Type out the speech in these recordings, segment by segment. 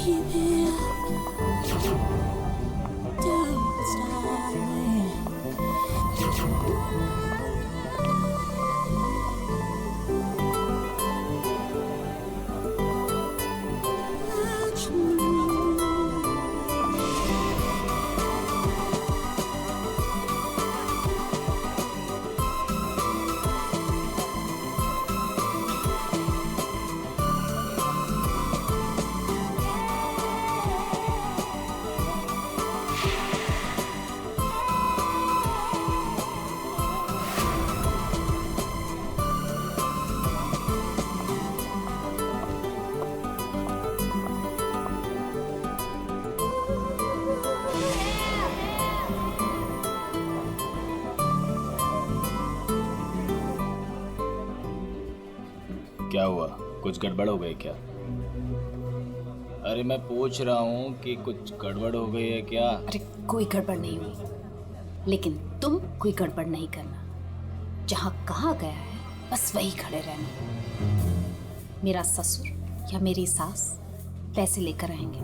keep it up. Don't stop me. Watch me. क्या हुआ? कुछ गड़बड़ हो गई क्या? अरे मैं पूछ रहा हूँ कि कुछ गड़बड़ हो गई है क्या? अरे कोई गड़बड़ नहीं हुई, लेकिन तुम कोई गड़बड़ नहीं करना। जहाँ कहा गया है बस वही खड़े रहना। मेरा ससुर या मेरी सास पैसे लेकर आएंगे,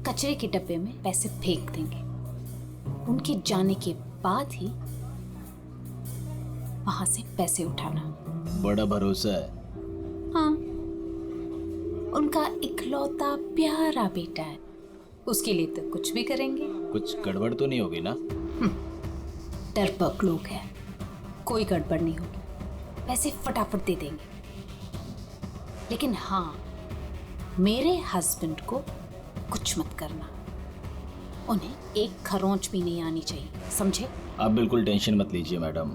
कचरे के डब्बे में पैसे फेंक देंगे। उनके जाने के बाद ही वहां से पैसे उठाना। बड़ा भरोसा है। हाँ, उनका इकलौता प्यारा बेटा है, उसके लिए तो कुछ भी करेंगे। कुछ गड़बड़ तो नहीं होगी ना? डरपोक लोग हैं, कोई गड़बड़ नहीं होगी, पैसे फटाफट दे देंगे। लेकिन हाँ, मेरे हस्बैंड को कुछ मत करना, उन्हें एक खरोंच भी नहीं आनी चाहिए, समझे? आप बिल्कुल टेंशन मत लीजिए मैडम,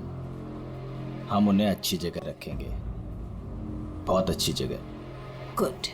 हम उन्हें अच्छी जगह रखेंगे, बहुत अच्छी जगह। गुड।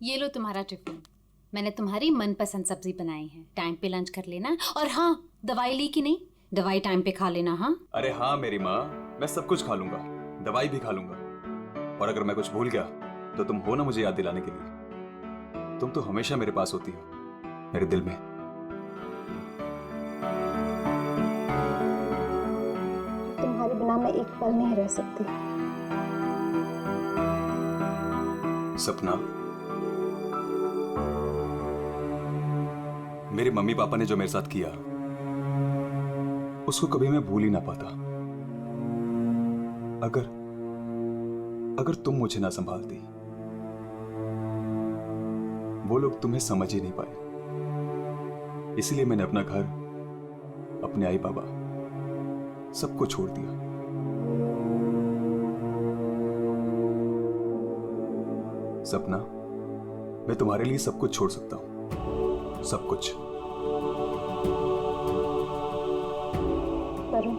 ये लो तुम्हारा टिफिन, मैंने तुम्हारी मनपसंद सब्जी बनाई है। टाइम पे लंच कर लेना। और हाँ, दवाई ली कि नहीं? दवाई टाइम पे खा लेना। हाँ अरे हाँ मेरी माँ, मैं सब कुछ खा लूंगा, दवाई भी खा लूंगा। और अगर मैं कुछ भूल गया तो तुम हो ना मुझे याद दिलाने के लिए। तुम तो हमेशा मेरे पास होती हो, मेरे दिल में। तुम्हारे बिना मैं एक पल नहीं रह सकती। सपना, मेरे मम्मी पापा ने जो मेरे साथ किया उसको कभी मैं भूल ही ना पाता। अगर तुम मुझे ना संभालती, वो लोग तुम्हें समझ ही नहीं पाए। इसलिए मैंने अपना घर, अपने आई बाबा, सबको छोड़ दिया। सपना, मैं तुम्हारे लिए सब कुछ छोड़ सकता हूं, सब कुछ। वरुण,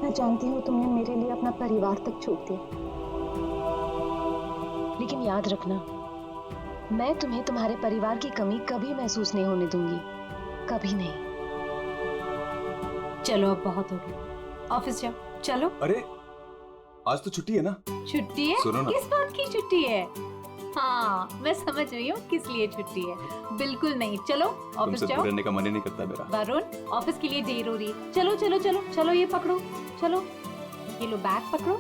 मैं जानती हूँ तुमने मेरे लिए अपना परिवार तक छोड़ दिया, लेकिन याद रखना, मैं तुम्हें तुम्हारे परिवार की कमी कभी महसूस नहीं होने दूंगी, कभी नहीं। चलो अब बहुत हो गया, ऑफिस जाओ। चलो। अरे आज तो छुट्टी है ना? छुट्टी है? सुनो ना। किस बात की छुट्टी है? हाँ, मैं समझ रही हूँ किस लिए छुट्टी है। बिल्कुल नहीं, चलो ऑफिस जाओ। रहने का मन ही नहीं करता मेरा। वरुण, ऑफिस के लिए देर हो रही है। चलो चलो चलो चलो, ये पकड़ो, चलो ये लो बैग पकड़ो।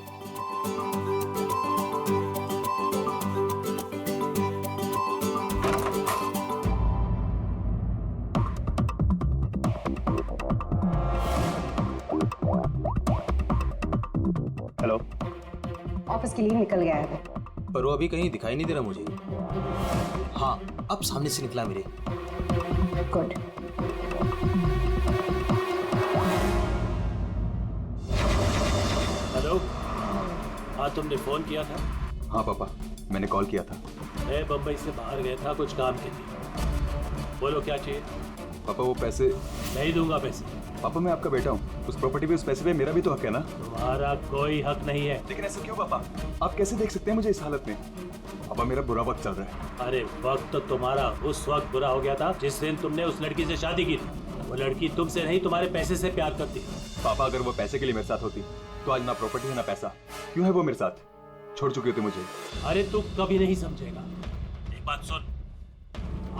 हेलो। ऑफिस के लिए निकल गया है। पर वो अभी कहीं दिखाई नहीं दे रहा मुझे। हाँ, अब सामने से निकला मेरे। गुड। हेलो। हाँ, तुमने फोन किया था? हाँ पापा, मैंने कॉल किया था। मैं बम्बई से बाहर गया था कुछ काम के लिए। बोलो क्या चाहिए? पापा वो पैसे। नहीं दूंगा पैसे। पापा मैं आपका बेटा हूँ, उस प्रॉपर्टी पे, उस पैसे पे मेरा भी तो हक है ना। तुम्हारा कोई हक नहीं है। लेकिन ऐसा क्यों पापा? आप कैसे देख सकते हैं मुझे इस हालत में? पापा मेरा बुरा वक्त चल रहा है। अरे वक्त तो तुम्हारा उस वक्त बुरा हो गया था जिस दिन तुमने उस लड़की से शादी की थी। वो लड़की तुमसे नहीं तुम्हारे पैसे से प्यार करती। पापा अगर वो पैसे के लिए मेरे साथ होती तो आज ना प्रॉपर्टी है ना पैसा। क्यों है वो मेरे साथ? छोड़ चुके थे मुझे। अरे तू कभी नहीं समझेगा। एक बात सुन,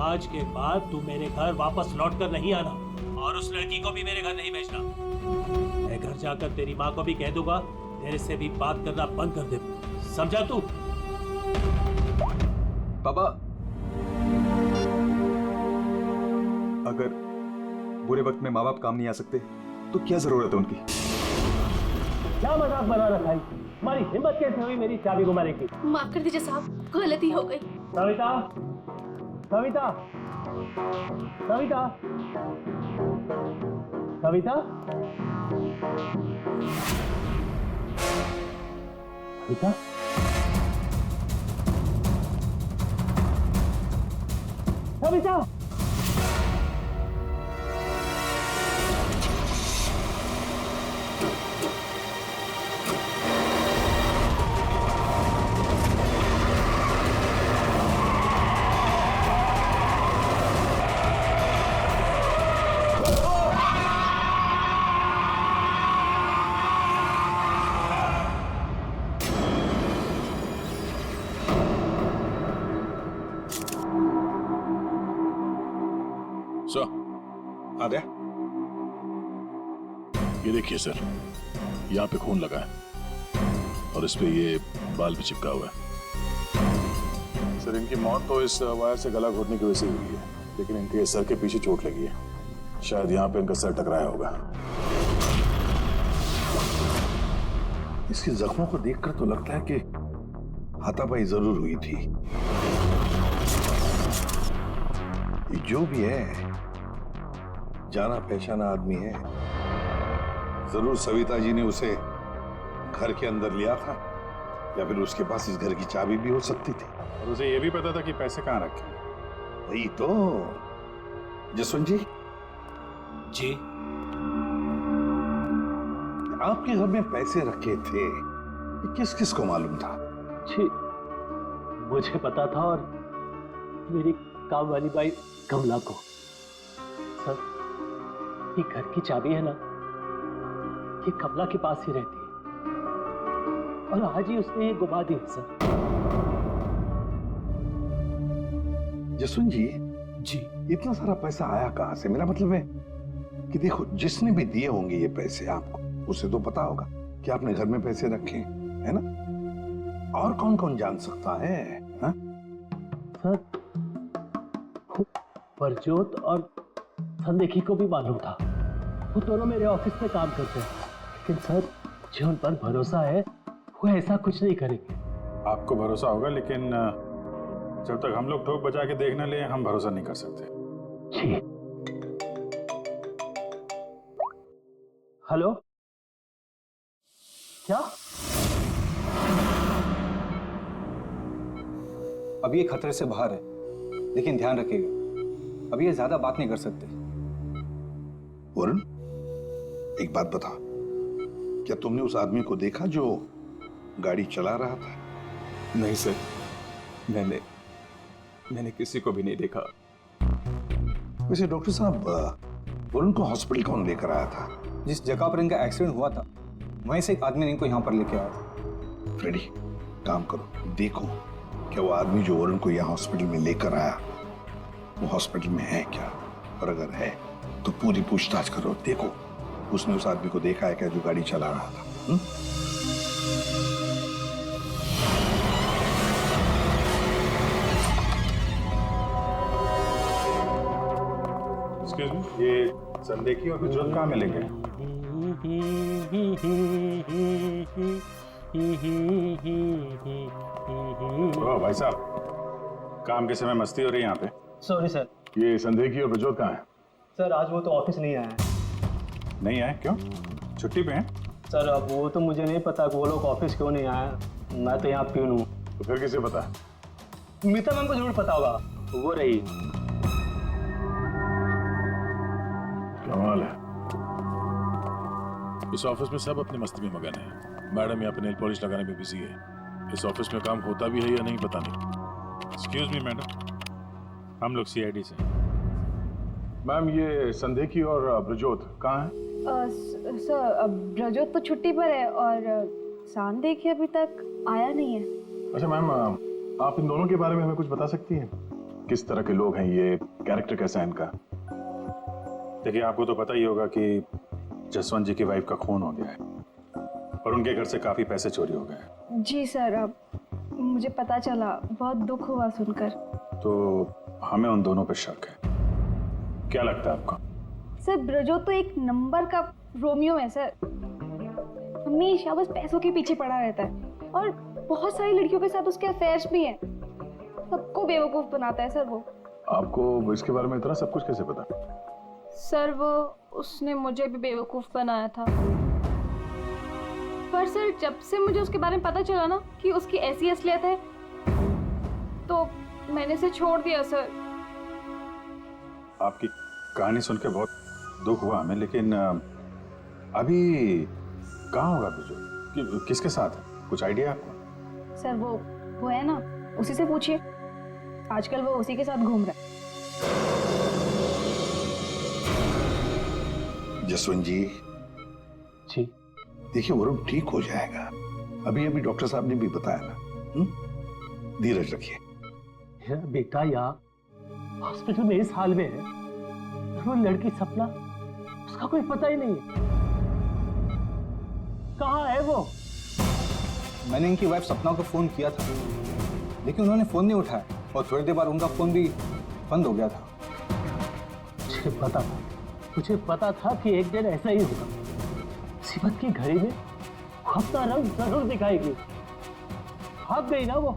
आज के बाद तू मेरे घर वापस लौट कर नहीं आना और उस लड़की को भी मेरे घर नहीं भेजना। मैं घर जाकर तेरी माँ को भी कह दूंगा तेरे से भी बात करना बंद कर दे। समझा तू? पापा अगर बुरे वक्त में माँ बाप काम नहीं आ सकते तो क्या जरूरत है उनकी? क्या मजाक बना रखा है? हमारी हिम्मत कैसे हुई मेरी चाबी को मारने की? माफ कर दीजिए साहब, गलती हो गई। सविता, सविता, सविता, सविता, सविता, सविता। सर, आद्या, ये देखिए सर, यहाँ पे खून लगा है और इस पे ये बाल भी चिपका हुआ है। सर इनकी मौत तो इस वायर से गला घोटने की वजह से हुई है, लेकिन इनके सर के पीछे चोट लगी है। शायद यहाँ पे इनका सर टकराया होगा। इसके जख्मों को देखकर तो लगता है कि हाथापाई जरूर हुई थी। ये जो भी है जाना पहचाना आदमी है। जरूर सविता जी ने उसे घर के अंदर लिया था या फिर उसके पास इस घर की चाबी भी हो सकती थी। और उसे ये भी पता था कि पैसे कहाँ रखे। वही तो। जसवंत जी, जी आपके घर में पैसे रखे थे, ये किस किस को मालूम था? जी मुझे पता था और मेरी काम वाली बाई कमला को। सर ये घर की चाबी है ना, ये कमला के पास ही रहती है और आज ही उसने ये गुमा दी है सर। जसवंत जी, जी इतना सारा पैसा आया कहां से? मेरा मतलब है कि देखो, जिसने भी दिए होंगे ये पैसे आपको, उसे तो पता होगा कि आपने घर में पैसे रखे है ना। और कौन कौन जान सकता है? हा? सर परजोत और संदेखी को भी मालूम था। वो दोनों मेरे ऑफिस में काम करते हैं, लेकिन सर जो उन पर भरोसा है वो ऐसा कुछ नहीं करेंगे। आपको भरोसा होगा, लेकिन जब तक हम लोग ठोक बजा के देख न ले, हम भरोसा नहीं कर सकते। जी। हेलो, क्या? अभी ये खतरे से बाहर है, लेकिन ध्यान रखिएगा अभी ये ज्यादा बात नहीं कर सकते। वरुण, एक बात बता, क्या तुमने उस आदमी को देखा जो गाड़ी चला रहा था? नहीं सर, मैंने किसी को भी नहीं देखा। वैसे डॉक्टर साहब, वरुण को हॉस्पिटल कौन लेकर आया था? जिस जगह पर इनका एक्सीडेंट हुआ था वहीं से एक आदमी ने इनको यहाँ पर लेके आया था। फ्रेडी, काम करो, देखो क्या वो आदमी जो वरुण को यहाँ हॉस्पिटल में लेकर आया वो हॉस्पिटल में है क्या, और अगर है तो पूरी पूछताछ करो। देखो उसने उस आदमी को देखा है क्या जो गाड़ी चला रहा था? एक्सक्यूज मी, ये संदेखी और प्रज्वल कहाँ मिलेंगे? ओ भाई साहब, काम के समय मस्ती हो रही है यहाँ पे। Sorry sir. ये संदेखी और प्रज्वल कहाँ है? सर आज वो तो ऑफिस नहीं आया है। नहीं आए? क्यों? छुट्टी पे हैं? सर अब वो तो मुझे नहीं पता कि वो लोग ऑफिस क्यों नहीं आया। मैं तो यहाँ प्यून हूँ। तो फिर किसे पता? मीता मैम को जरूर पता होगा, वो रही। कमाल है। इस ऑफिस में सब अपनी मस्ती में मगन है। मैडम यहाँ पे नेल पॉलिश लगाने में बिजी है। इस ऑफिस में काम होता भी है या नहीं पता नहीं। एक्सक्यूज मी मैडम, हम लोग सीआईडी से। मैम ये संदेकी और ब्रजोत कहाँ है? सर ब्रजोत तो छुट्टी पर है और सांदेकी अभी तक आया नहीं है। अच्छा मैम, आप इन दोनों के बारे में हमें कुछ बता सकती हैं? किस तरह के लोग हैं ये, कैरेक्टर कैसा है इनका? देखिए आपको तो पता ही होगा कि जसवंत जी की वाइफ का खून हो गया है और उनके घर से काफी पैसे चोरी हो गए। जी सर, अब मुझे पता चला, बहुत दुख हुआ सुनकर। तो हमें उन दोनों पर शक है। क्या लगता है आपको? सर ब्रजोत तो एक नंबर का रोमियो है सर, हमेशा बस पैसों के पीछे पड़ा रहता है और बहुत सारी लड़कियों के साथ उसके अफेयर्स भी हैं। सबको बेवकूफ बनाता है सर वो। आपको इसके बारे में इतना सब कुछ कैसे पता? सर वो उसने मुझे भी बेवकूफ बनाया था, पर सर जब से मुझे उसके बारे में पता चला ना कि उसकी ऐसी असलियत है तो मैंने इसे छोड़ दिया सर। आपकी कहानी सुन के बहुत दुख हुआ हमें, लेकिन अभी कहाँ होगा ब्रजोत? किसके साथ है? कुछ आइडिया आपको? सर वो है ना, उसी से पूछिए, आजकल वो उसी के साथ घूम रहा है। जसवंत जी जी देखिए, वरुण ठीक हो जाएगा। अभी अभी डॉक्टर साहब ने भी बताया ना। धीरज रखिए। बेटा यहाँ हॉस्पिटल में इस हाल में है, वो लड़की सपना, उसका कोई पता ही नहीं है। कहाँ है वो? मैंने इनकी वाइफ सपना को फोन किया था, लेकिन उन्होंने फोन नहीं उठाया और थोड़ी देर बाद उनका फोन भी बंद हो गया था। मुझे पता था कि एक दिन ऐसा ही होगा। मुसीबत की घड़ी में वो अपना रंग जरूर दिखाएगी। भाग गई ना वो।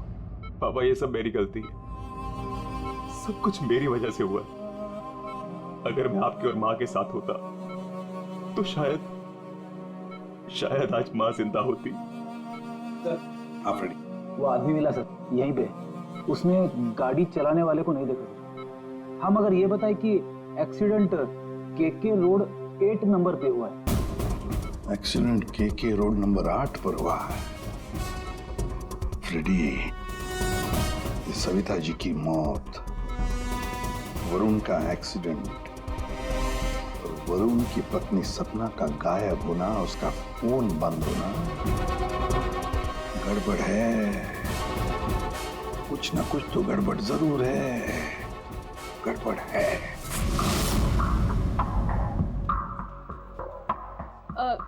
पापा ये सब मेरी गलती है, सब कुछ मेरी वजह से हुआ। अगर मैं आपकी और माँ के साथ होता तो शायद आज माँ जिंदा होती। आप रेडी? वो आदमी मिला सर यहीं पे, उसने गाड़ी चलाने वाले को नहीं देखा। हम अगर ये बताए कि एक्सीडेंट केके रोड 8 नंबर पे हुआ है। एक्सीडेंट केके रोड नंबर 8 पर हुआ है। फ्रेडी, ये सविता जी की मौत, वरुण का एक्सीडेंट और वरुण की पत्नी सपना का गायब होना, उसका फोन बंद होना, गड़बड़ है। कुछ ना कुछ तो गड़बड़ जरूर है। गड़बड़ है।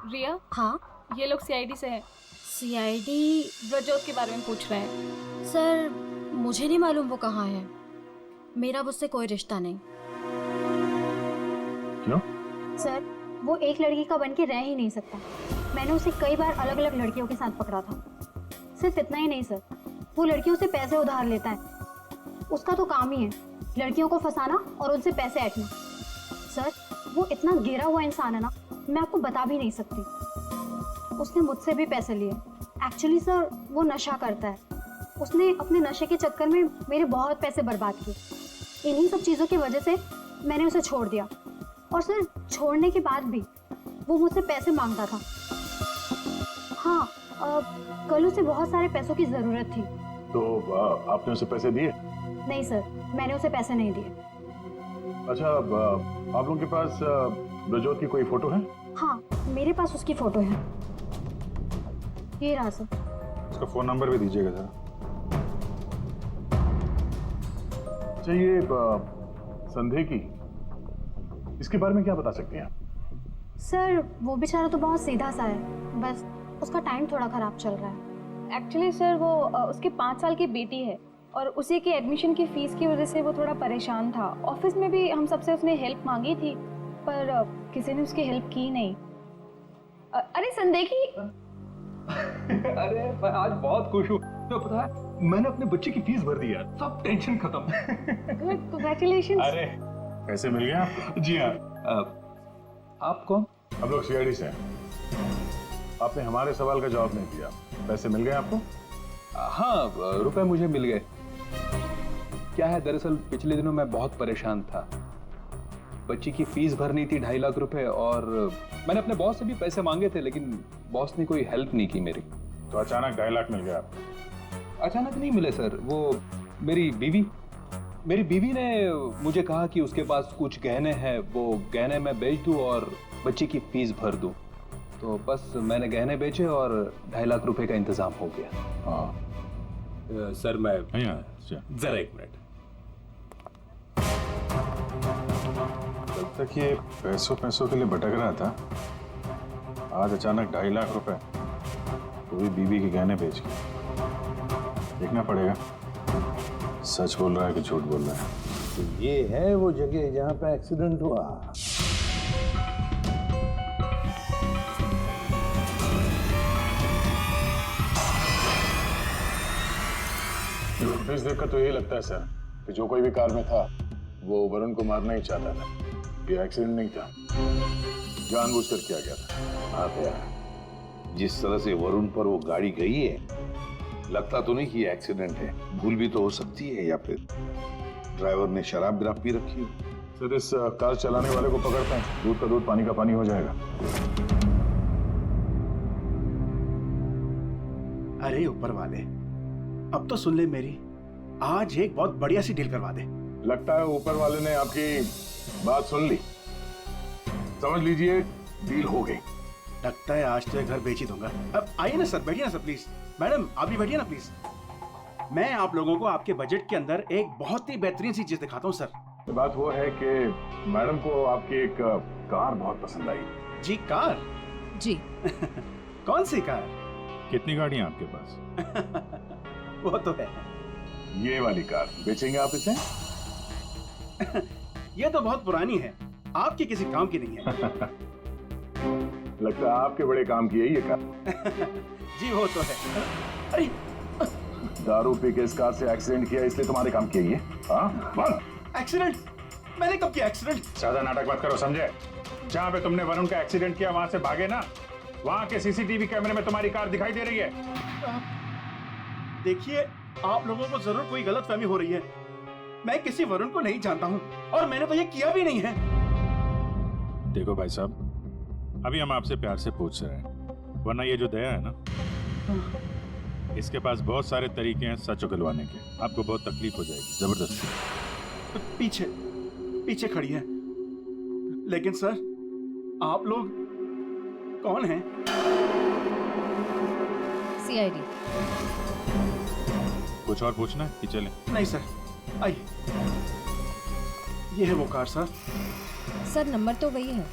रिया, हाँ ये लोग सीआईडी से हैं। सीआईडी? ब्रजोत के बारे में पूछ रहे हैं। सर मुझे नहीं मालूम वो कहाँ है, मेरा उससे कोई रिश्ता नहीं। क्यों? सर वो एक लड़की का बन के रह ही नहीं सकता। मैंने उसे कई बार अलग अलग लड़कियों के साथ पकड़ा था। सिर्फ इतना ही नहीं सर, वो लड़कियों से पैसे उधार लेता है। उसका तो काम ही है लड़कियों को फंसाना और उनसे पैसे ऐंठना। सर वो इतना गिरा हुआ इंसान है ना, मैं आपको बता भी नहीं सकती। उसने मुझसे भी पैसे लिए। एक्चुअली सर वो नशा करता है। उसने अपने नशे के चक्कर में मेरे बहुत पैसे बर्बाद किए। इन्हीं सब चीज़ों की वजह से मैंने उसे छोड़ दिया। और सर छोड़ने के बाद भी वो मुझसे पैसे मांगता था। हाँ, कल उसे बहुत सारे पैसों की ज़रूरत थी। तो आपने उसे पैसे दिए? नहीं सर, मैंने उसे पैसे नहीं दिए। अच्छा, आप लोगों के पास ब्रजोत की कोई फोटो है? हाँ, मेरे पास उसकी फोटो है। ये रहा सर। उसका फोन नंबर भी दीजिएगा जरा। अच्छा, ये संदेकी, इसके बारे में क्या बता सकते हैं? सर वो बेचारा तो बहुत सीधा सा है, बस उसका टाइम थोड़ा खराब चल रहा है। एक्चुअली सर वो उसके 5 साल की बेटी है और उसी के एडमिशन की फीस की वजह से वो थोड़ा परेशान था। ऑफिस में भी हम सबसे उसने हेल्प मांगी थी, पर किसी ने उसकी हेल्प की नहीं। अरे संदेकी। अरे मैं आज बहुत खुश हूँ। तो पता है, मैंने अपने बच्चे की फीस भर दी यार, सब टेंशन खत्म। Good, congratulations. अरे पैसे मिल गए आपको? जी हाँ। आप कौन? हम लोग सीआईडी से हैं। आपने हमारे सवाल का जवाब नहीं दिया। पैसे मिल गए आपको? हाँ, रुपए मुझे मिल गए। क्या है, दरअसल पिछले दिनों मैं बहुत परेशान था। बच्ची की फीस भरनी थी 2.5 लाख रुपए, और मैंने अपने बॉस से भी पैसे मांगे थे, लेकिन बॉस ने कोई हेल्प नहीं की मेरी। तो अचानक 2.5 लाख मिल गया आपको? अचानक नहीं मिले सर, वो मेरी बीवी ने मुझे कहा कि उसके पास कुछ गहने हैं, वो गहने मैं बेच दूं और बच्ची की फीस भर दूं। तो बस मैंने गहने बेचे और 2.5 लाख रुपए का इंतजाम हो गया। हाँ सर मैं जरा 1 मिनट। कल तक ये पैसों के लिए भटक रहा था, आज अचानक 2.5 लाख रुपए, तो भी बीवी के गहने बेच के। देखना पड़ेगा सच बोल रहा है कि झूठ बोल रहा है। तो ये है वो जगह जहाँ पे एक्सीडेंट हुआ। फुटेज देखकर तो यही लगता है सर कि जो कोई भी कार में था वो वरुण को मारना ही चाहता था। ये एक्सीडेंट नहीं था, जानबूझकर किया गया था। हाँ भैया, जिस तरह से वरुण पर वो गाड़ी गई है, लगता तो नहीं कि ये एक्सीडेंट है। भूल भी तो हो सकती है, या फिर ड्राइवर ने शराब वराब पी रखी हो। सर इस कार चलाने वाले को पकड़ता है, दूध का दूध पानी का पानी हो जाएगा। अरे ऊपर वाले, अब तो सुन ले मेरी, आज एक बहुत बढ़िया सी डील करवा दे। लगता है ऊपर वाले ने आपकी बात सुन ली, समझ लीजिए डील हो गई। लगता है आज तो ये घर बेच ही दूंगा। अब आइए ना सर, बैठिए ना सर प्लीज। मैडम आप भी बैठिए ना प्लीज। मैं आप लोगों को आपके बजट के अंदर एक बहुत ही बेहतरीन सी चीज दिखाता हूँ सर। बात वो है कि मैडम को आपकी एक कार बहुत पसंद आई। जी कार? जी। कौन सी कार? कितनी गाड़ियां आपके पास? वो तो है। ये वाली कार बेचेंगे आप इसे? ये तो बहुत पुरानी है, आपकी किसी काम की नहीं है। लगता है आपके बड़े काम की है ये कार। जी वो तो है। अरे दारू पी के इस कार से एक्सीडेंट किया इसलिए तुम्हारे काम की है ये? हाँ? एक्सीडेंट? मैंने कब किया एक्सीडेंट? ज्यादा नाटक मत करो, समझे? जहाँ पे तुमने वरुण का एक्सीडेंट किया वहां से भागे ना, वहां के सीसीटीवी कैमरे में तुम्हारी कार दिखाई दे रही है। देखिए, आप लोगों को जरूर कोई गलतफहमी हो रही है। मैं किसी वरुण को नहीं जानता हूँ और मैंने तो ये किया भी नहीं है। देखो भाई साहब, अभी हम आपसे प्यार से पूछ रहे हैं, वरना ये जो दया है ना, इसके पास बहुत सारे तरीके हैं सच उगलवाने के। आपको बहुत तकलीफ हो जाएगी जबरदस्ती। पीछे खड़ी है। लेकिन सर, आप लोग कौन हैं? सीआईडी। कुछ और पूछना है कि चलें? नहीं सर, आइए। ये है वो कार सर। सर नंबर तो वही है।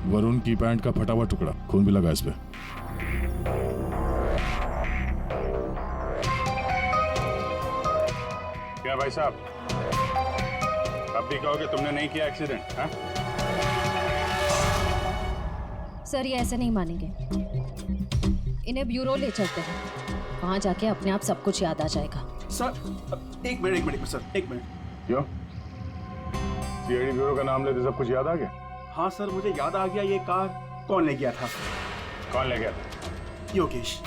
वरुण की पैंट का फटा हुआ टुकड़ा, खून भी लगा इस पे। क्या भाई साहब, अब भी कहोगे तुमने नहीं किया एक्सीडेंट? हाँ? सर ये ऐसे नहीं मानेंगे, इन्हें ब्यूरो ले चलते हैं, वहां जाके अपने आप सब कुछ याद आ जाएगा। सर एक मिनट सर, एक मिनट। क्यों? सीआईडी ब्यूरो का नाम लेते सब कुछ याद आ गया? हाँ सर, मुझे याद आ गया। ये कार कौन ले गया था? कौन ले गया था? योगेश।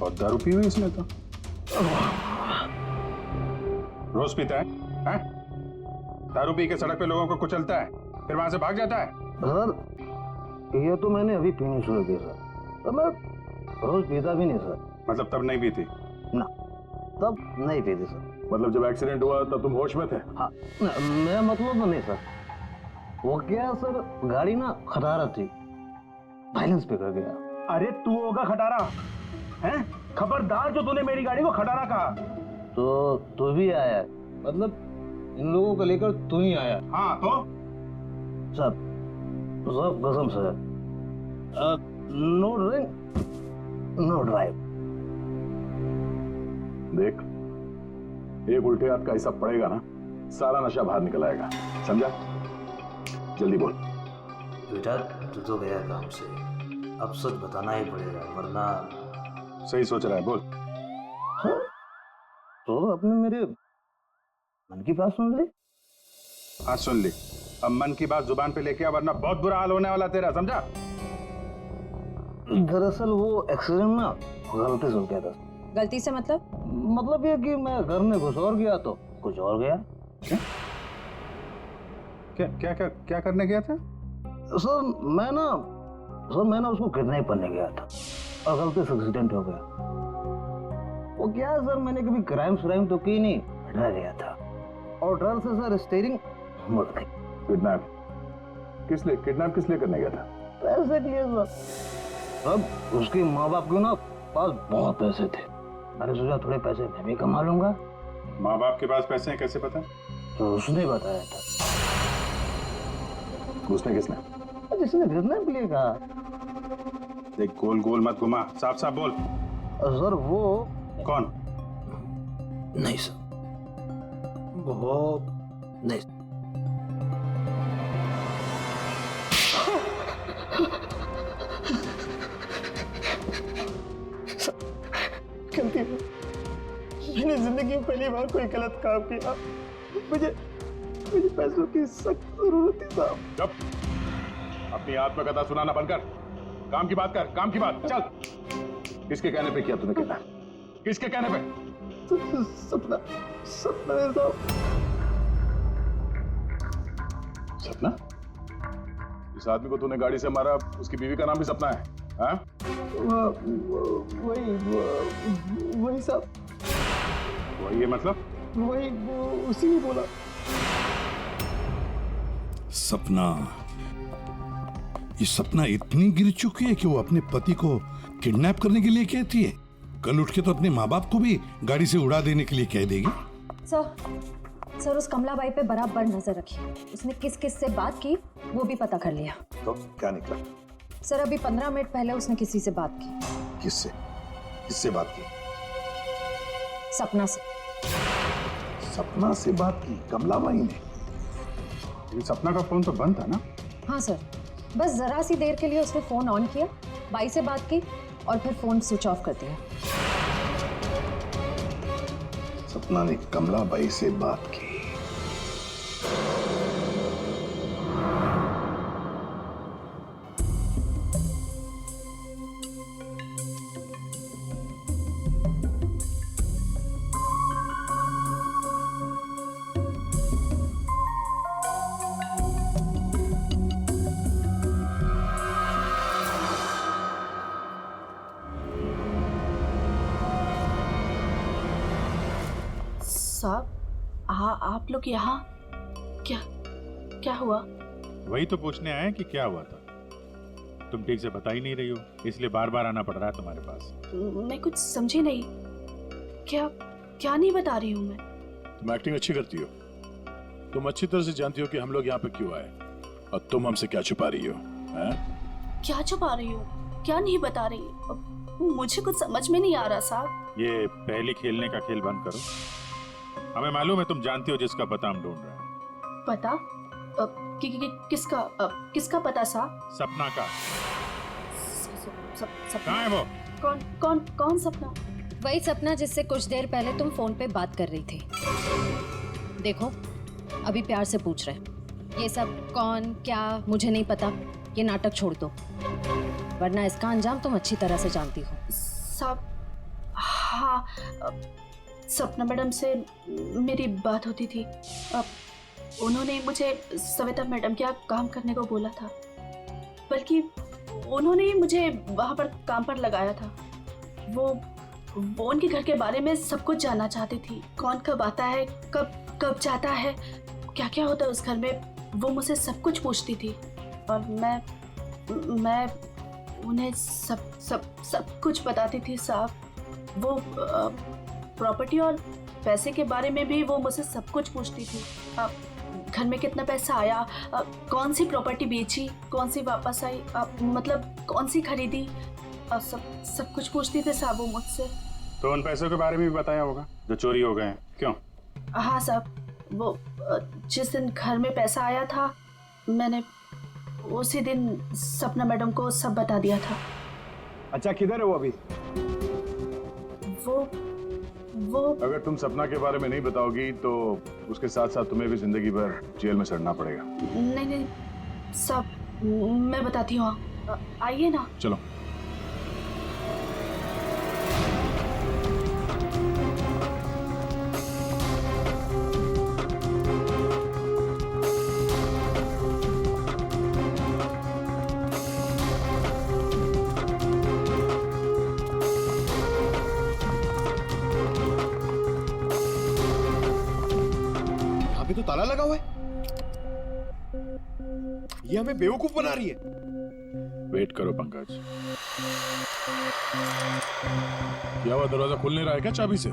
और दारू पी हुई इसने तो। रोज पीता है? हैं? दारू पी के सड़क पे लोगों को कुचलता है, फिर वहां से भाग जाता है। सर ये तो मैंने अभी पीनी शुरू की सर, तो मैं रोज पीता भी नहीं सर। मतलब तब नहीं पीती? ना, तब नहीं पीती सर। मतलब जब एक्सीडेंट हुआ तब तुम होश में थे? हाँ, मैं मतलब तो नहीं सर। वो क्या सर, गाड़ी ना खटारा थी, बैलेंस पे कर गया। अरे तू होगा खटारा हैं? खबरदार जो तूने मेरी गाड़ी को खटारा कहा। तो तू भी आया, मतलब इन लोगों को लेकर तू ही आया। हाँ तो सर कसम से नो ड्रिंक नो ड्राइव। देख, एक उल्टे हाथ का हिस्सा पड़ेगा ना, सारा नशा बाहर निकल आएगा, समझा? जल्दी बोल। बेटा तू तो गया काम से, अब सच बताना ही पड़ेगा वरना। सही सोच रहा है, बोल। तो अपने मेरे मन की बात सुन ली। हाँ सुन ली, अब मन की बात जुबान पे लेके आ वरना बहुत बुरा हाल होने वाला तेरा, समझा? दरअसल वो एक्सीडेंट ना गलती से हो गया था। गलती से मतलब ये कि मैं घर में घुस और गया तो कुछ और गया। क्या करने गया था? सर मैं ना उसको किडनैप करने गया था और गलती से एक्सीडेंट हो गया। वो क्या है सर, मैंने कभी क्राइम तो की नहीं, डर गया था और डर से सर स्टीयरिंग मुड़ गई। किडनैप किस लिए करने गया था? पैसे के लिए सर। अब उसके माँ बाप के ना पास बहुत पैसे थे, मैंने सोचा थोड़े पैसे मैं भी कमा लूंगा। माँ बाप के पास पैसे हैं कैसे पता? तो उसने बताया था। उसने किसने? जिसने किडनैप लिए कहा। देख गोल गोल मत घुमा, साफ साफ बोल। सर वो कौन? नहीं सर, वो नहीं। गलती है, मैंने जिंदगी में पहली बार कोई गलत काम किया। मुझे पैसों की सख्त जरूरत थी साहब। जब अपनी आत्मकथा सुनाना बंद कर, काम की बात कर, काम की बात। चल, किसके कहने पे किया तूने किडनैप? किसके कहने पे? सपना है साहब। सपना? इस आदमी को तूने गाड़ी से मारा, उसकी बीवी का नाम भी सपना है? हाँ? वही साहब। वही है मतलब? वही उसी ने बोला। सपना, ये सपना इतनी गिर चुकी है कि वो अपने पति को किडनैप करने के लिए कहती है, कल उठ के तो अपने माँ बाप को भी गाड़ी से उड़ा देने के लिए कह देगी। सर उस कमला बाई पे बराबर नजर रखिए, उसने किस किस से बात की वो भी पता कर लिया। तो क्या निकला? सर अभी 15 मिनट पहले उसने किसी से बात की। किससे? किससे बात की? सपना से। सपना से बात की कमला बाई ने? सपना का फोन तो बंद था ना? हाँ सर, बस जरा सी देर के लिए उसने फोन ऑन किया, बाई से बात की और फिर फोन स्विच ऑफ कर दिया। सपना ने कमला बाई से बात की। साहब, आप लोग यहाँ क्या हुआ? वही तो पूछने आए कि क्या हुआ था। तुम ठीक से बता ही नहीं रही हो, इसलिए बार बार आना पड़ रहा है तुम्हारे पास। मैं कुछ समझी नहीं। क्या नहीं बता रही हूँ मैं। तुम एक्टिंग अच्छी करती हो, तुम अच्छी तरह से जानती हो कि हम लोग यहाँ पे क्यों आए, और तुम हमसे क्या छुपा रही हो? क्या छुपा रही हो? क्या नहीं बता रही? मुझे कुछ समझ में नहीं आ रहा साहब। ये पहले खेलने का खेल बंद करो। हमें मालूम है तुम जानती हो जिसका पता हम ढूंढ रहे हैं। पता? किसका पता साहब? सपना का। सपना? कहाँ है वो? कौन सपना? वही सपना जिससे कुछ देर पहले तुम फोन पे बात कर रही थी। देखो अभी प्यार से पूछ रहे हैं, ये सब कौन क्या मुझे नहीं पता, ये नाटक छोड़ दो, वरना इसका अंजाम तुम अच्छी तरह से जानती हो। साहब हाँ, सपना मैडम से मेरी बात होती थी। उन्होंने मुझे सविता मैडम के यहाँ काम करने को बोला था, बल्कि उन्होंने ही मुझे वहाँ पर काम पर लगाया था। वो उनके घर के बारे में सब कुछ जानना चाहती थी, कौन कब आता है, कब जाता है, क्या क्या होता है उस घर में, वो मुझसे सब कुछ पूछती थी और मैं उन्हें सब कुछ बताती थी साहब। वो प्रॉपर्टी और पैसे के बारे में भी वो मुझसे सब कुछ पूछती थी। घर में कितना पैसा आया, कौन सी प्रॉपर्टी बेची, कौन सी वापस आई, मतलब कौन सी खरीदी, सब कुछ पूछती थी साहब वो मुझसे। तो उन पैसों के बारे में भी बताया होगा जो चोरी हो गए हैं, क्यों? हाँ साहब, वो जिस दिन घर में पैसा आया था मैंने उसी दिन सपना मैडम को सब बता दिया था। अच्छा, किधर है वो अभी? वो अगर तुम सपना के बारे में नहीं बताओगी तो उसके साथ साथ तुम्हें भी जिंदगी भर जेल में सड़ना पड़ेगा। नहीं सब मैं बताती हूँ, आइए ना। चलो। तो ताला लगा हुआ है, ये हमें बेवकूफ बना रही है। वेट करो पंकज, क्या हुआ, दरवाजा खुल नहीं रहा है क्या चाबी से?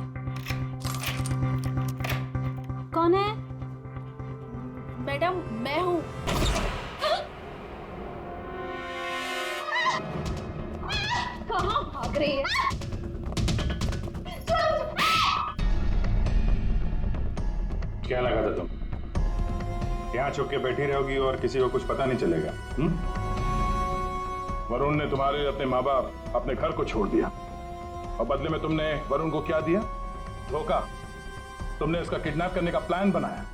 कौन है? मैडम मैं हूँ। कहाँ भाग रही है? क्या लगा था तुम यहाँ छुप के बैठी रहोगी और किसी को कुछ पता नहीं चलेगा? वरुण ने तुम्हारे अपने माँ बाप, अपने घर को छोड़ दिया और बदले में तुमने वरुण को क्या दिया? धोखा। तुमने उसका किडनैप करने का प्लान बनाया।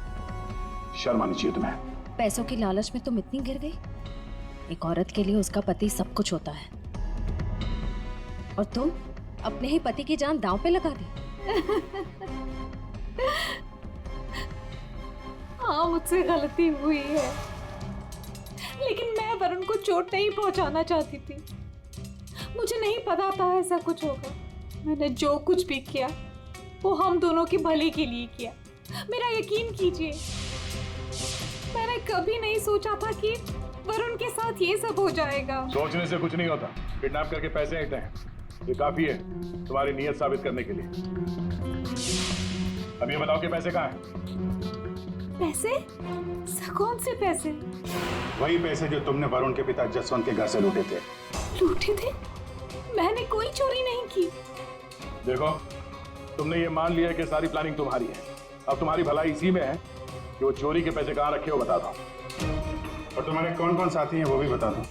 शर्म आनी चाहिए तुम्हें। पैसों की लालच में तुम इतनी गिर गई? एक औरत के लिए उसका पति सब कुछ होता है और तुम अपने ही पति की जान दांव पे लगा दी। हाँ, मुझसे गलती हुई है, लेकिन मैं वरुण को चोट नहीं पहुंचाना चाहती थी। मुझे नहीं पता था ऐसा कुछ होगा। मैंने जो कुछ भी किया वो हम दोनों की भले के लिए किया। मेरा यकीन कीजिए, मैंने कभी नहीं सोचा था कि वरुण के साथ ये सब हो जाएगा। सोचने से कुछ नहीं होता। किडनैप करके पैसे लेते हैं, ये काफी है तुम्हारी नीयत साबित करने के लिए। अब ये बताओ कि पैसे कहाँ हैं? पैसे? कौन से पैसे? वही पैसे जो तुमने वरुण के पिता जसवंत के घर से लूटे थे। लूटे थे? मैंने कोई चोरी नहीं की। देखो, तुमने ये मान लिया कि सारी प्लानिंग तुम्हारी है। अब तुम्हारी भलाई इसी में है कि वो चोरी के पैसे कहाँ रखे हो बता दो, और तुम्हारे कौन कौन साथी हैं वो भी बता दो।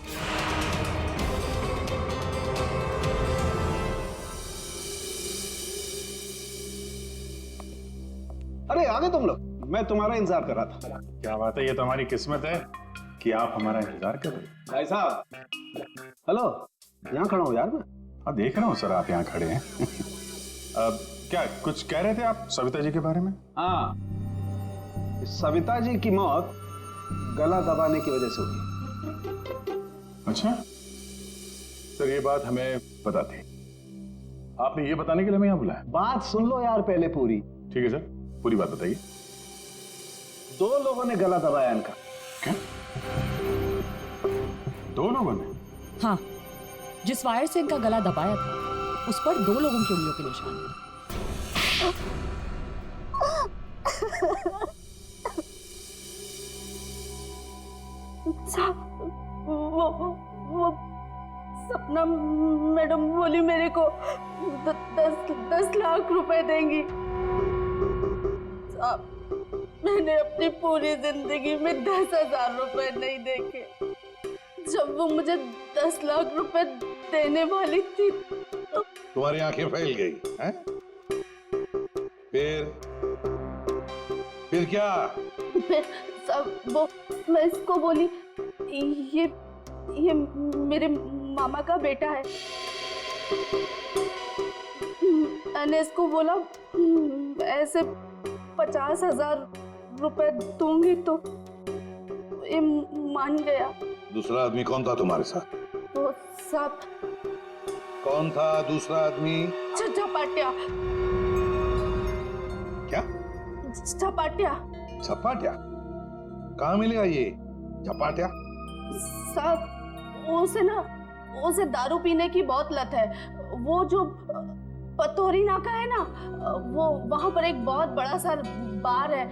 अरे आ गए तुम लोग, मैं तुम्हारा इंतजार कर रहा था। क्या बात है, ये तो हमारी किस्मत है कि आप हमारा इंतजार कर रहे हैं। भाई साहब, हेलो, यहाँ खड़ा हूँ यार मैं। हाँ देख रहा हूँ सर, आप यहाँ खड़े हैं। क्या कुछ कह रहे थे आप सविता जी के बारे में? हाँ, सविता जी की मौत गला दबाने की वजह से हुई। अच्छा सर, ये बात हमें पता थी। आपने ये बताने के लिए हमें यहाँ बुलाया? बात सुन लो यार पहले पूरी। ठीक है सर, पूरी बात बताइए। 2 लोगों ने गला दबाया इनका। क्या? 2 लोगों ने? हाँ, जिस वायर से इनका गला दबाया था उस पर 2 लोगों की उंगलियों के निशान थे। वो सपना मैडम बोली मेरे को 10 लाख रुपए देंगी। मैंने अपनी पूरी जिंदगी में 10,000 रुपए नहीं देखे। जब वो मुझे 10 लाख रुपए देने वाली थी तो तुम्हारी आंखें फैल गई हैं? फिर क्या? मैं इसको बोली ये मेरे मामा का बेटा है। मैंने इसको बोला ऐसे 50,000 रुपए दूंगी तो ये मान गया। दूसरा आदमी कौन था तुम्हारे साथ? वो सब कौन था दूसरा आदमी? झपाटिया। क्या? झपाटिया। झपाटिया? कहाँ मिलेगा ये झपाटिया? साहब, उसे दारू पीने की बहुत लत है। वो जो पतोरी नाका है ना, वो वहां पर एक बहुत बड़ा सा बार है,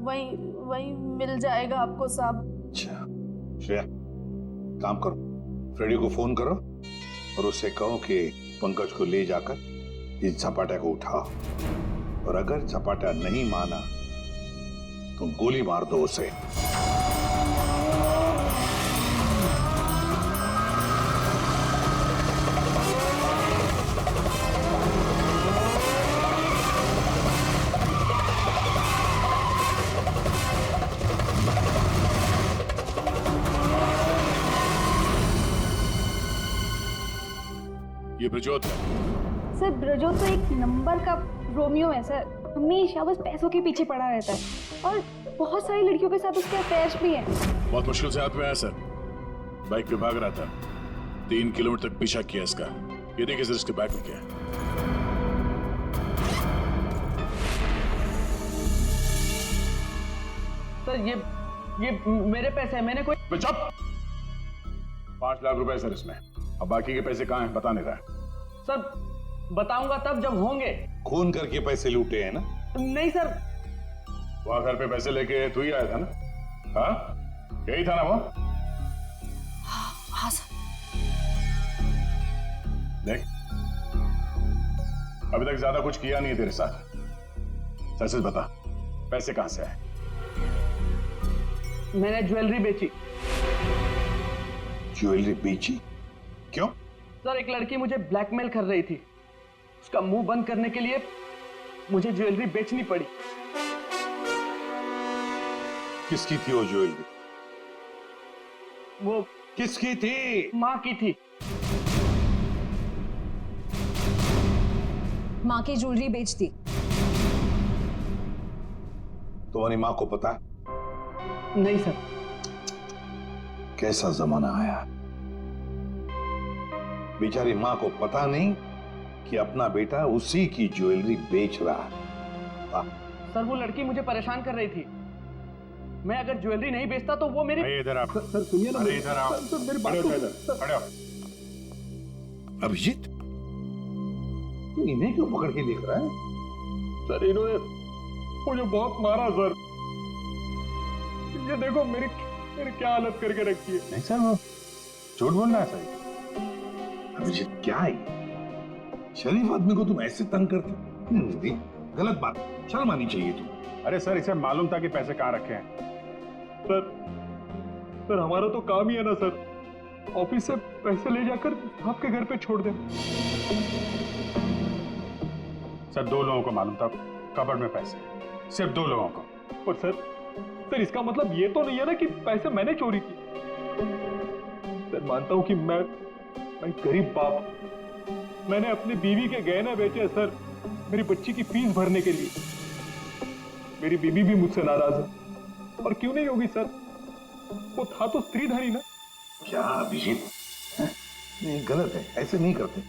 वहीं वहीं मिल जाएगा आपको साहब। अच्छा श्रेया, काम करो, फ्रेडी को फोन करो और उससे कहो कि पंकज को ले जाकर इस झपाटा को उठाओ, और अगर झपाटा नहीं माना तो गोली मार दो उसे। ये ब्रजोत है। सर ब्रजोत तो एक नंबर का रोमियो है सर, हमेशा बस पैसों के पीछे पड़ा रहता है और बहुत सारी लड़कियों के साथ उसके अफेयर्स भी हैं। बहुत मुश्किल से हाथ में आया सर, बाइक पे भाग रहा था, 3 किलोमीटर तक पीछा किया इसका। ये देखिए सर इसके बैग में क्या है। सर ये मेरे पैसे हैं, मैंने कोई। चुप! 5 लाख रुपए सर इसमें, अब बाकी के पैसे कहाँ हैं बता नहीं रहा है। सर बताऊंगा तब जब होंगे। खून करके पैसे लूटे हैं ना? नहीं सर। वहां घर पे पैसे लेके तू ही आया था ना? हाँ यही था ना वो? हाँ सर। देख अभी तक ज्यादा कुछ किया नहीं है तेरे साथ, सच सच बता पैसे कहां से आए? मैंने ज्वेलरी बेची। ज्वेलरी बेची? क्यों? सर एक लड़की मुझे ब्लैकमेल कर रही थी, उसका मुंह बंद करने के लिए मुझे ज्वेलरी बेचनी पड़ी। किसकी थी वो ज्वेलरी? वो किसकी थी? माँ की थी। माँ की ज्वेलरी बेच दी। तुम्हारी माँ को पता? नहीं सर। कैसा जमाना आया, बेचारी माँ को पता नहीं कि अपना बेटा उसी की ज्वेलरी बेच रहा है। सर वो लड़की मुझे परेशान कर रही थी, मैं अगर ज्वेलरी नहीं बेचता तो वो मेरी। इधर आप। सर सुनिए ना, इधर आओ। मेरी बात खड़े हो। अभिजीत तू इन्हें क्यों पकड़ के देख रहा है? सर इन्होंने मुझे बहुत मारा सर, ये देखो मेरी क्या हालत करके रखी है। नहीं सर वो झूठ बोल रहा है सर। अभिजीत क्या है, शरीफ आदमी को तुम ऐसे तंग करते? गलत बात, शर्म आनी चाहिए तुम। अरे सर इसे मालूम था कि पैसे कहाँ रखे हैं। सर हमारा तो काम ही है ना सर, ऑफिस से पैसे ले जाकर आपके घर पे छोड़ दें। सर 2 लोगों को मालूम था कबर्ड में पैसे, सिर्फ 2 लोगों को। और सर इसका मतलब ये तो नहीं है ना कि पैसे मैंने चोरी किए। सर मानता हूं कि मैं गरीब बाप, मैंने अपनी बीवी के गहने बेचे सर मेरी बच्ची की फीस भरने के लिए। मेरी बीवी भी मुझसे नाराज है, और क्यों नहीं होगी सर, वो था तो स्त्रीधनी ना। क्या अभिजीत, नहीं गलत है, ऐसे नहीं करते।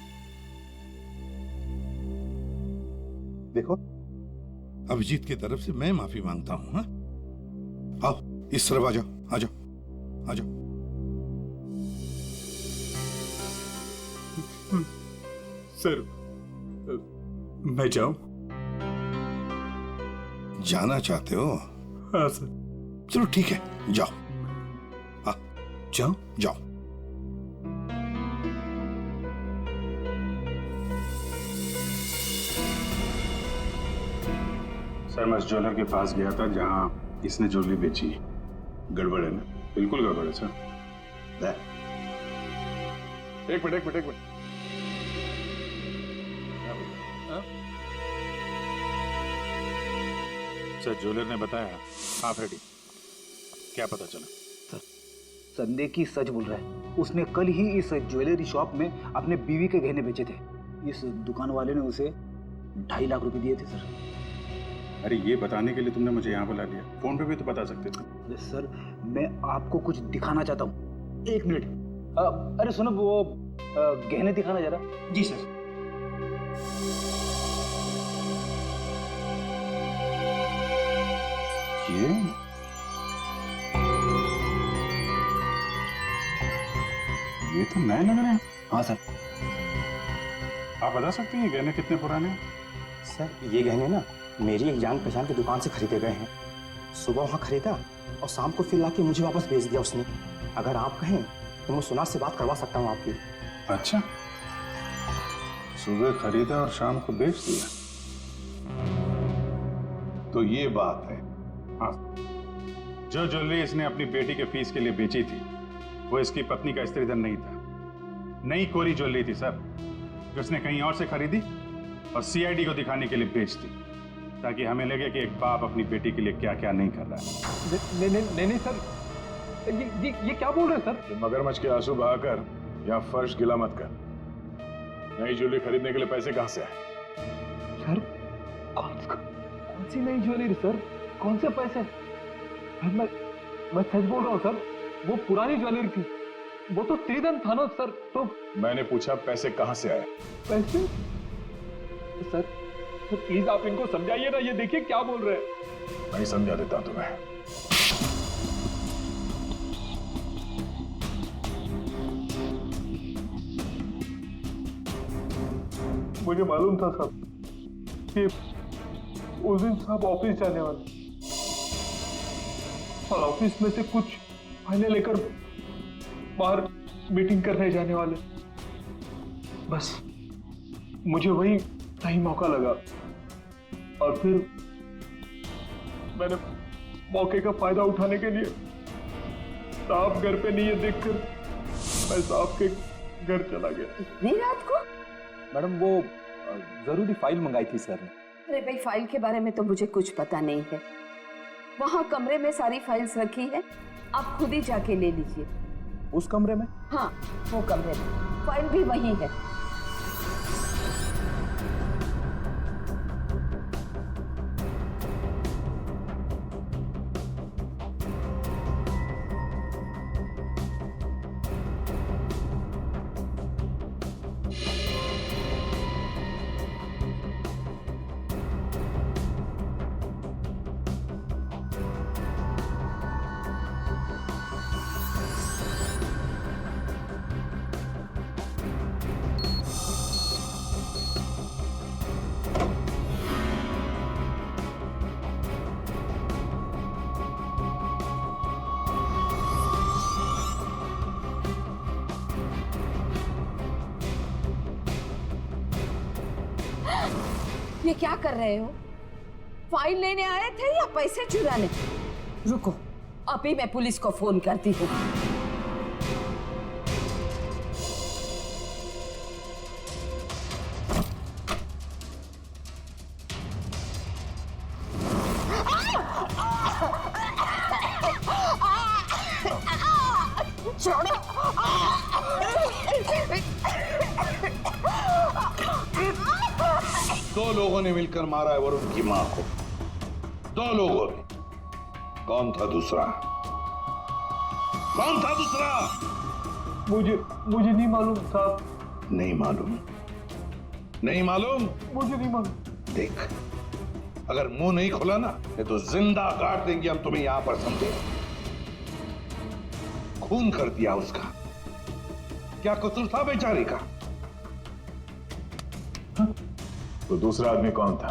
देखो अभिजीत की तरफ से मैं माफी मांगता हूं। हाँ आओ इस तरफ आ जाओ, आ जाओ, आ जाओ। सर मैं जाऊं? जाना चाहते हो? हाँ सर। चलो ठीक है, जाओ। हाँ जाओ? जाओ। सर मैं उस ज्वेलर के पास गया था जहां इसने ज्वेलरी बेची। गड़बड़ है ना? बिल्कुल गड़बड़ है सर। एक मिनट। सर ज्वेलर ने बताया। हाँ फ्रेडी, क्या पता चला? सर संदेह की सच बोल रहा है, उसने कल ही इस ज्वेलरी शॉप में अपने बीवी के गहने बेचे थे। इस दुकान वाले ने उसे 2.5 लाख रुपए दिए थे सर। अरे ये बताने के लिए तुमने मुझे यहाँ बुला लिया, फोन पे भी तो बता सकते थे। अरे सर मैं आपको कुछ दिखाना चाहता हूँ, 1 मिनट। अरे सुनो वो गहने दिखाना जरा। जी सर। ये तो नए लग रहे हैं। हाँ सर। आप बता सकते हैं ये गहने कितने पुराने हैं? सर ये गहने ना मेरी एक जान पहचान की दुकान से खरीदे गए हैं। सुबह वहाँ खरीदा और शाम को फिर लाके मुझे वापस भेज दिया उसने। अगर आप कहें तो मैं सुनार से बात करवा सकता हूँ आपकी। अच्छा, सुबह खरीदा और शाम को बेच दिया, तो ये बात है। हाँ, जो ज्वेलरी इसने अपनी बेटी के फीस के लिए बेची थी वो इसकी पत्नी का स्त्रीधन नहीं था, नई कोरी ज्वेलरी थी सर, जो उसने कहीं और से खरीदी और सीआईडी को दिखाने के लिए बेच दी, ताकि हमें लगे कि एक बाप अपनी बेटी के लिए क्या क्या नहीं कर रहा है। नहीं सर, ये क्या बोल रहे हैं सर? मगरमच्छ के आंसू बहाकर यहाँ फर्श गिला मत कर। नई ज्वेलरी खरीदने के लिए पैसे कहाँ से आए? सर कौन सी नई ज्वेलरी सर? कौन से पैसे? मैं सच बोल रहा हूँ सर, वो पुरानी ज्वेलरी थी, वो तो स्त्रीधन था ना सर। तो मैंने पूछा पैसे कहाँ से आए? पैसे? सर प्लीज आप इनको समझाइए ना, ये देखिए क्या बोल रहे हैं। मैं समझा देता हूं तुम्हें। मुझे मालूम था साहब कि उस दिन साहब ऑफिस जाने वाले और ऑफिस में से कुछ फाइलें लेकर बाहर मीटिंग करने जाने वाले। बस मुझे वही सही मौका लगा और फिर मैंने मौके का फायदा उठाने के लिए साहब घर पे नहीं है देखकर मैं साहब के घर चला गया। नहीं रात को? मैडम वो जरूरी फाइल मंगाई थी सर ने। अरे भाई फाइल के बारे में तो मुझे कुछ पता नहीं है। वहाँ कमरे में सारी फाइल्स रखी है, आप खुद ही जाके ले लीजिए। उस कमरे में? हाँ वो कमरे में, फाइल भी वही है। ये क्या कर रहे हो? फाइल लेने आए थे या पैसे चुराने? रुको, अभी मैं पुलिस को फोन करती हूँ। दो लोगों ने मिलकर मारा है वरुण की मां को, दो लोगों ने। कौन था दूसरा? कौन था दूसरा? मुझे नहीं मालूम साहब। नहीं मालूम? नहीं मालूम? मुझे नहीं मालूम। देख, अगर मुंह नहीं खोला ना तो जिंदा काट देंगे हम तुम्हें यहां पर, समझे? खून कर दिया उसका, क्या कसूर था बेचारी का? तो दूसरा आदमी कौन था?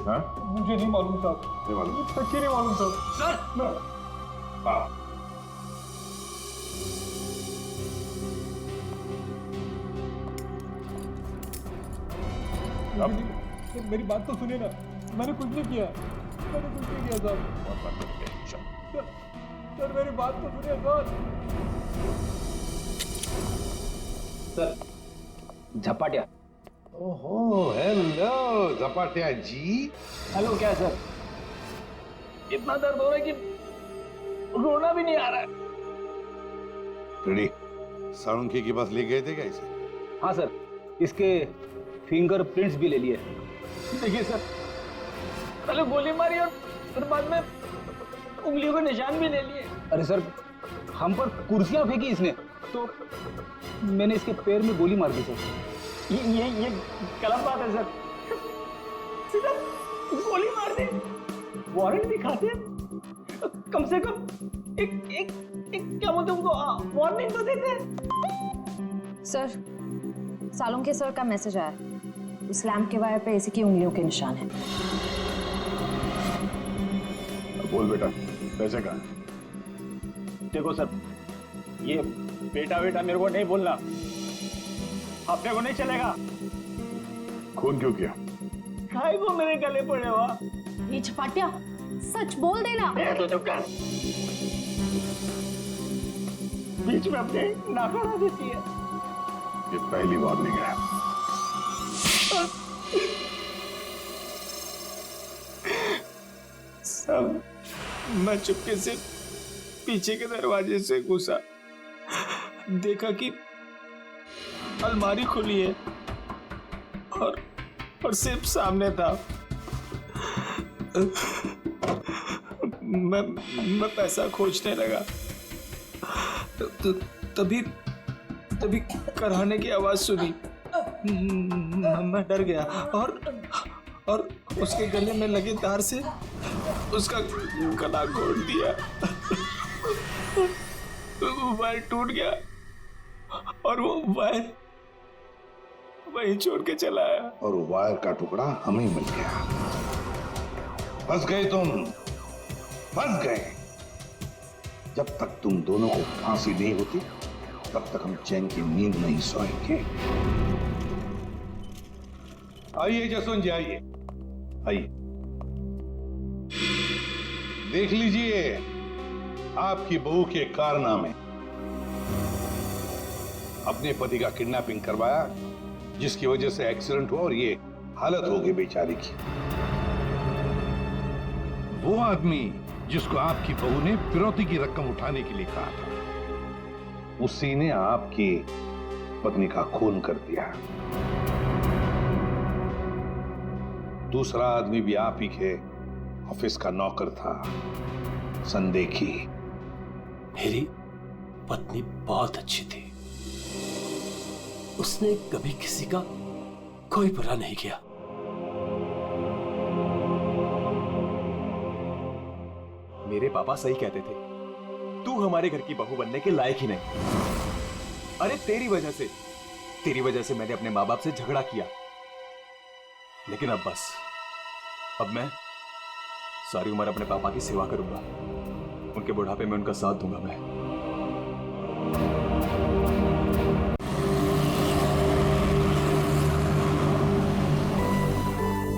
हाँ? मुझे नहीं मालूम साहब। नहीं मालूम? सच्ची नहीं मालूम साहब। सर हाँ। मेरी बात तो सुनिए ना, मैंने कुछ नहीं किया, मैंने कुछ नहीं किया साहब। सर मेरी बात तो सुनिए सर। झपाटिया। ओहो हेलो झपाटिया जी। हेलो। क्या सर? इतना दर्द हो रहा है कि रोना भी नहीं आ रहा है। रेडी? साळुंखे के पास ले गए थे क्या इसे? हाँ सर, इसके फिंगरप्रिंट्स भी ले लिए। देखिए सर, पहले गोली मारी और फिर बाद में उंगलियों के निशान भी ले लिए। अरे सर, हम पर कुर्सियां फेंकी इसने तो मैंने इसके पैर में गोली मार दी सर। ये गलत बात है सर। सीधा गोली मार दे, वारंट दिखाते कम से कम एक क्या बोलते उनको वार्निंग तो देते। सर सालोंके सर का मैसेज आया। उस लैम्प के वायर पे इसी की उंगलियों के निशान है। बोल बेटा, पैसे कहाँ? देखो सर, ये बेटा बेटा मेरे को नहीं बोलना, अपने को नहीं चलेगा। खून क्यों किया? खाए को मेरे गले पड़े हुआ। ये छपाटिया, सच बोल देना। तो चुप कर, बीच में अपने नाक अड़ा देती है। ये पहली वार्निंग है। सब मैं चुपके से पीछे के दरवाजे से घुसा, देखा कि अलमारी खुली है और सिर्फ सामने था। मैं पैसा खोजने लगा, तभी कराने की आवाज सुनी। मैं डर गया और उसके गले में लगे तार से उसका गला घोट दिया। वायर टूट गया और वो वायर वहीं छोड़ के चला आया। और वो वायर का टुकड़ा हमें मिल गया। फंस गए तुम, फंस गए। जब तक तुम दोनों को फांसी नहीं होती तब तक हम चैन की नींद नहीं सोएंगे। आइए जसवंत जी, आइए आइए, देख लीजिए आपकी बहू के कारनामे। अपने पति का किडनैपिंग करवाया, जिसकी वजह से एक्सीडेंट हुआ और ये हालत हो गई बेचारी की। वो आदमी जिसको आपकी बहू ने फिरौती की रकम उठाने के लिए कहा था, उसी ने आपकी पत्नी का खून कर दिया। दूसरा आदमी भी आप ही के ऑफिस का नौकर था, संदेखी। मेरी पत्नी बहुत अच्छी थी, उसने कभी किसी का कोई बुरा नहीं किया। मेरे पापा सही कहते थे, तू हमारे घर की बहू बनने के लायक ही नहीं। अरे तेरी वजह से मैंने अपने माँ बाप से झगड़ा किया, लेकिन अब बस, अब मैं सारी उम्र अपने पापा की सेवा करूंगा, उनके बुढ़ापे में उनका साथ दूंगा मैं।